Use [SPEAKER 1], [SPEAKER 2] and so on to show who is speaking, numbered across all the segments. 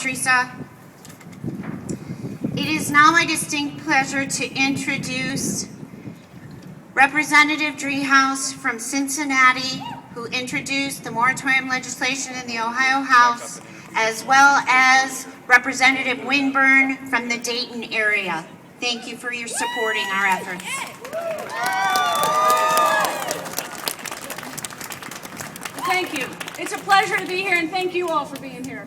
[SPEAKER 1] Teresa. It is now my distinct pleasure to introduce Representative Driehaus from Cincinnati, who introduced the moratorium legislation in the Ohio House, as well as Representative Winburn from the Dayton area. Thank you for your supporting our efforts.
[SPEAKER 2] Thank you. It's a pleasure to be here, and thank you all for being here.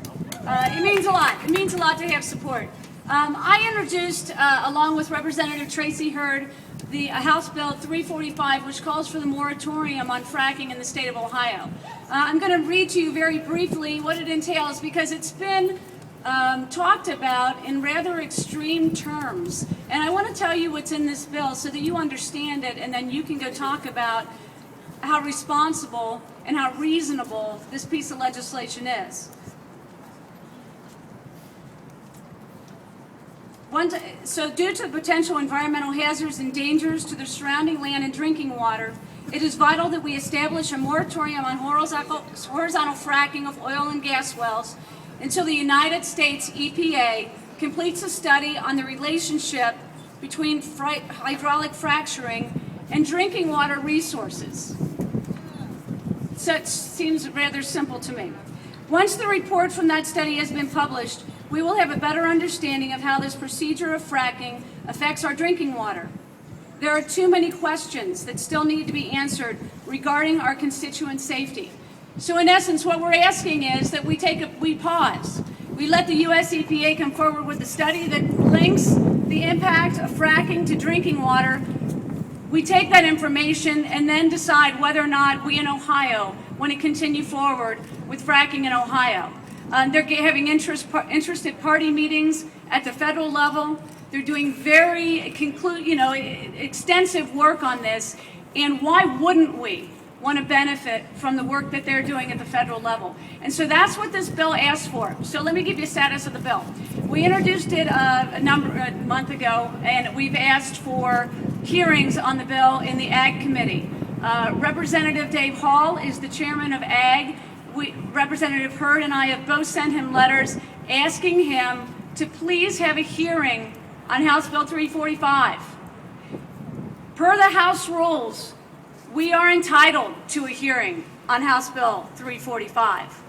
[SPEAKER 2] It means a lot. It means a lot to have support. I introduced, along with Representative Tracy Hurd, the House Bill 345, which calls for the moratorium on fracking in the state of Ohio. I'm going to read to you very briefly what it entails, because it's been talked about in rather extreme terms. And I want to tell you what's in this bill so that you understand it, and then you can go talk about how responsible and how reasonable this piece of legislation is. So due to potential environmental hazards and dangers to the surrounding land and drinking water, it is vital that we establish a moratorium on horizontal fracking of oil and gas wells until the United States EPA completes a study on the relationship between hydraulic fracturing and drinking water resources. So it seems rather simple to me. Once the report from that study has been published, we will have a better understanding of how this procedure of fracking affects our drinking water. There are too many questions that still need to be answered regarding our constituent safety. So in essence, what we're asking is that we pause. We let the US EPA come forward with a study that links the impact of fracking to drinking water. We take that information and then decide whether or not we in Ohio want to continue forward with fracking in Ohio. They're having interested party meetings at the federal level. They're doing very extensive work on this, and why wouldn't we want to benefit from the work that they're doing at the federal level? And so that's what this bill asks for. So let me give you a status of the bill. We introduced it a month ago, and we've asked for hearings on the bill in the Ag Committee. Representative Dave Hall is the chairman of Ag. Representative Hurd and I have both sent him letters asking him to please have a hearing on House Bill 345. Per the House rules, we are entitled to a hearing on House Bill 345.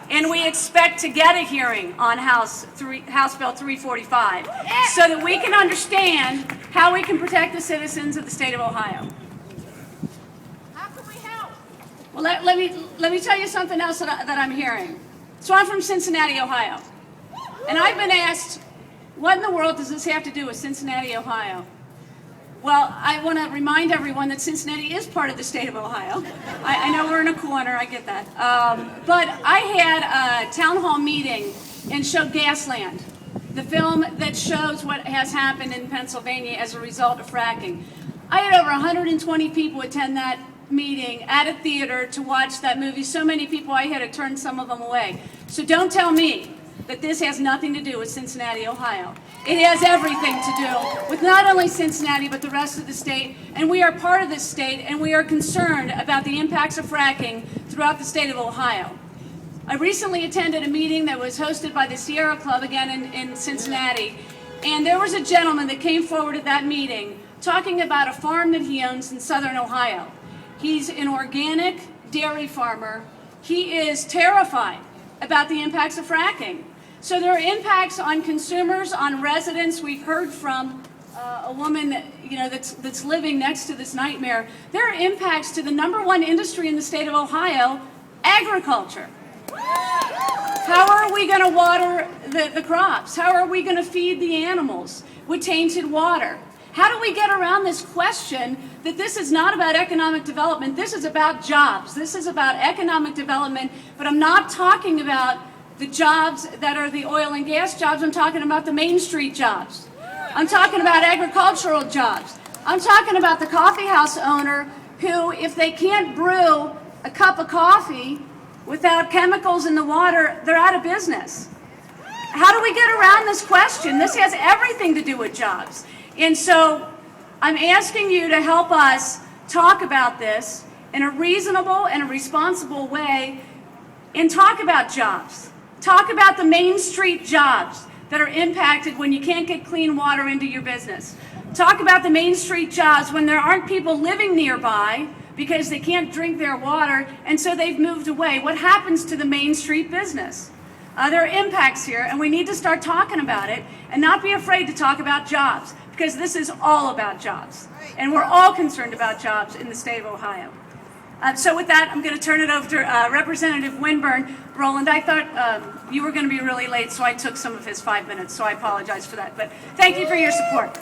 [SPEAKER 2] And we expect to get a hearing on House Bill 345 so that we can understand how we can protect the citizens of the state of Ohio. Well, let me tell you something else that I'm hearing. So I'm from Cincinnati, Ohio. And I've been asked, what in the world does this have to do with Cincinnati, Ohio? Well, I want to remind everyone that Cincinnati is part of the state of Ohio. I know we're in a corner, I get that. But I had a town hall meeting and showed Gasland, the film that shows what has happened in Pennsylvania as a result of fracking. I had over 120 people attend that meeting at a theater to watch that movie. So many people, I had to turn some of them away. So don't tell me that this has nothing to do with Cincinnati, Ohio. It has everything to do with not only Cincinnati, but the rest of the state. And we are part of this state, and we are concerned about the impacts of fracking throughout the state of Ohio. I recently attended a meeting that was hosted by the Sierra Club, again in Cincinnati. And there was a gentleman that came forward at that meeting talking about a farm that he owns in southern Ohio. He's an organic dairy farmer. He is terrified about the impacts of fracking. So there are impacts on consumers, on residents. We've heard from a woman that's living next to this nightmare. There are impacts to the #1 industry in the state of Ohio, agriculture. How are we going to water the crops? How are we going to feed the animals with tainted water? How do we get around this question that this is not about economic development, this is about jobs, this is about economic development, but I'm not talking about the jobs that are the oil and gas jobs, I'm talking about the Main Street jobs. I'm talking about agricultural jobs. I'm talking about the coffee house owner who, if they can't brew a cup of coffee without chemicals in the water, they're out of business. How do we get around this question? This has everything to do with jobs. And so I'm asking you to help us talk about this in a reasonable and a responsible way and talk about jobs. Talk about the Main Street jobs that are impacted when you can't get clean water into your business. Talk about the Main Street jobs when there aren't people living nearby because they can't drink their water, and so they've moved away. What happens to the Main Street business? There are impacts here, and we need to start talking about it and not be afraid to talk about jobs, because this is all about jobs. And we're all concerned about jobs in the state of Ohio. So with that, I'm going to turn it over to Representative Winburn. Roland, I thought you were going to be really late, so I took some of his 5 minutes, so I apologize for that. But thank you for your support.